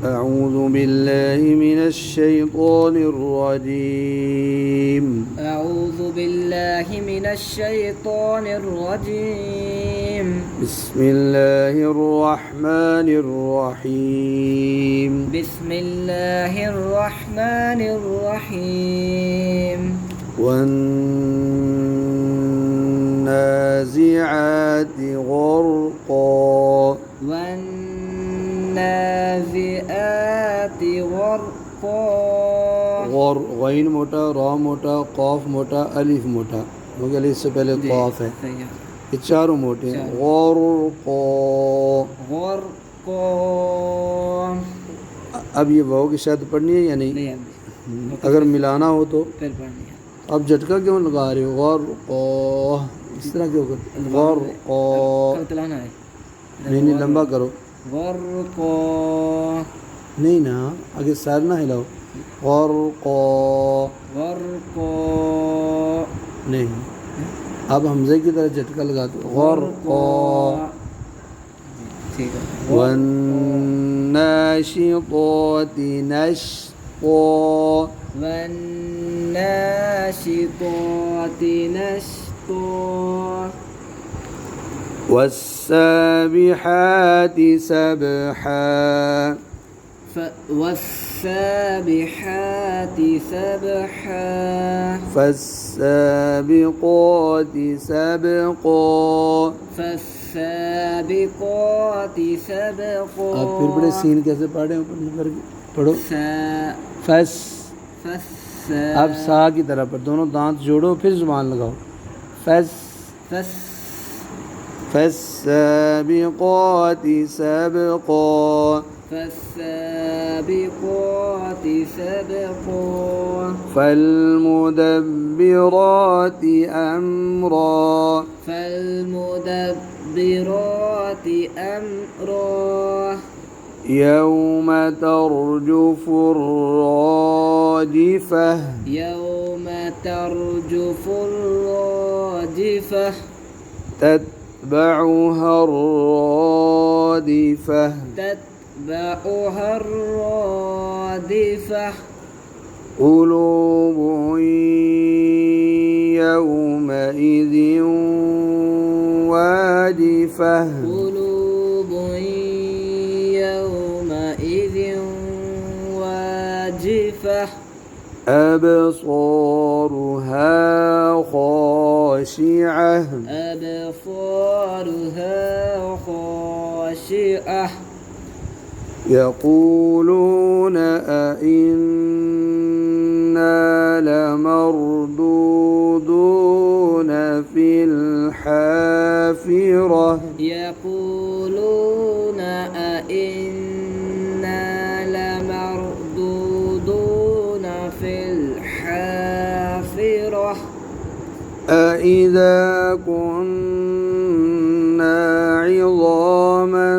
أعوذ بالله من الشيطان الرجيم. أعوذ بالله من الشيطان الرجيم. بسم الله الرحمن الرحيم. بسم الله الرحمن الرحيم. والنازعات غرقا. والنازعات غرقا. غين موटा، را موटा، قاف موटा، अलिफ मोटा, क्योंकि अलिफ से पहले काफ है। ये चारों मोटे हैं। غرقا। غرقا। अब ये वाव की शायद पढ़नी है या नहीं? अगर मिलाना हो तो फिर पढ़नी है। अब झटका क्यों लगा रहे हो? غرقا इस तरह क्यों करते? غرقا नहीं, लंबा करो। غرقا नहीं ना, आगे सर ना हिलाओ। غرقا غرقا नहीं, अब हमजे की तरह झटका लगा दो। غرقا। ठीक है। والناشطات نشطا. والناشطات نشطا. والسابحات سبحا. والسابحات سبحا. فالسابقات سبقا. فالسابقات سبقا. अब फिर बड़े सीन कैसे पढ़े ऊपर करके पढ़ो। फस। अब सा की तरह पर दोनों दांत जोड़ो, फिर जुबान लगाओ। फस। फस فالسابقات سبقا. فالسابقات سبقا. فالمدبرات أمرا. فالمدبرات أمرا. يوم ترجف الراجفة. يوم ترجف الراجفة. تتبعها الرادفة. تتبعها الرادفة. قلوب يومئذ واجفة. قلوب يومئذ واجفة. أبصارها خاشعة. أبصارها خاشعة. يقولون أئنا لمردودون في الحافرة. يقولون أئنا لمردودون في الحافرة. أإذا كنا عظاما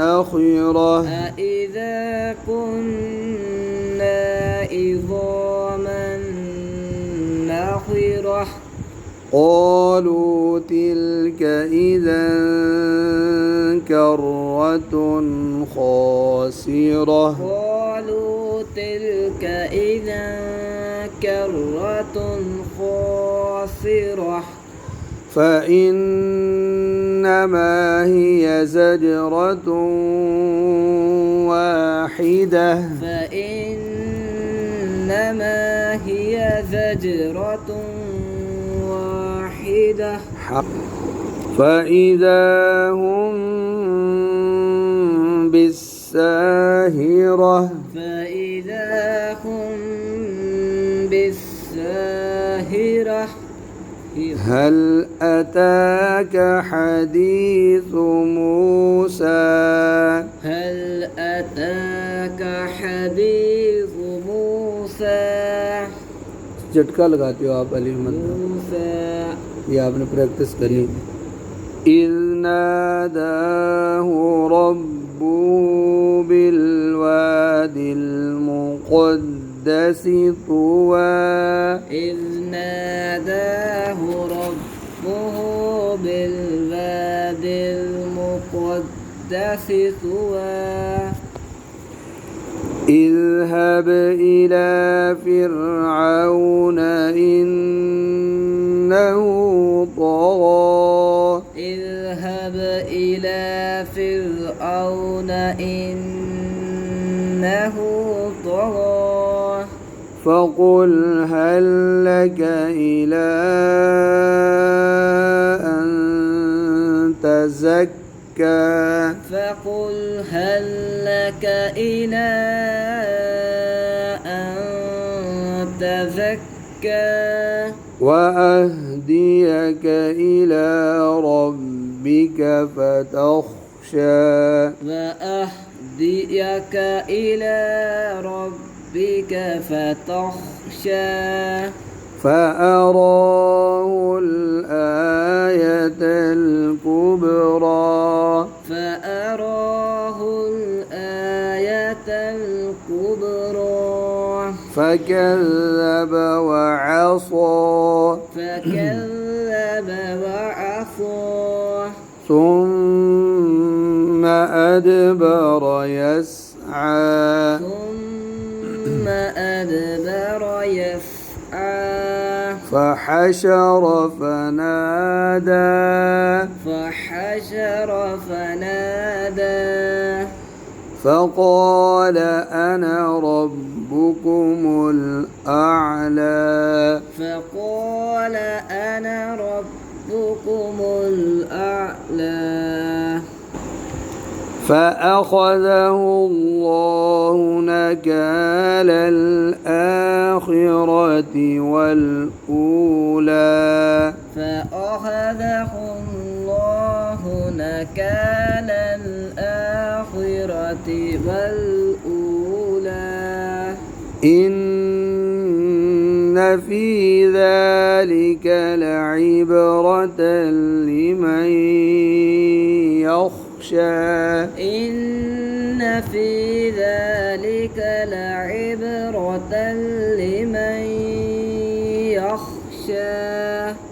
نخرة. أإذا كنا عظاما نخرة. قالوا تلك إذا كرة خاسرة. قالوا تلك إذا كرة خاسرة. فإنما هي زجرة واحدة. فإنما هي زجرة واحدة. فإذا هم بالساهرة. فإذا هم بالساهرة. هل أتاك حديث موسى. هل أتاك حديث موسى. झटका लगाते हो आप अली मोहम्मद, موسى ये आपने प्रैक्टिस करनी। إذ ناداه ربه بالوادي المقدس طوى. إذ ناداه ربه بالوادي المقدس طوى. اذهب إلى فرعون إنه طغى اذهب إلى فرعون إنه طغى فقل هل لك إلى أن تزكى فقل هل لك إلى أن تزكى وأهديك إلى ربك فتخشى وأهديك إلى ربك فتخشى فأراه الآية الكبرى فكذب وعصى ثم أدبر يسعى فحشر فنادى فقال أنا ربكم الأعلى فأخذه الله نكال الآخرة والأولى إن في ذلك لعبرة لمن يخشى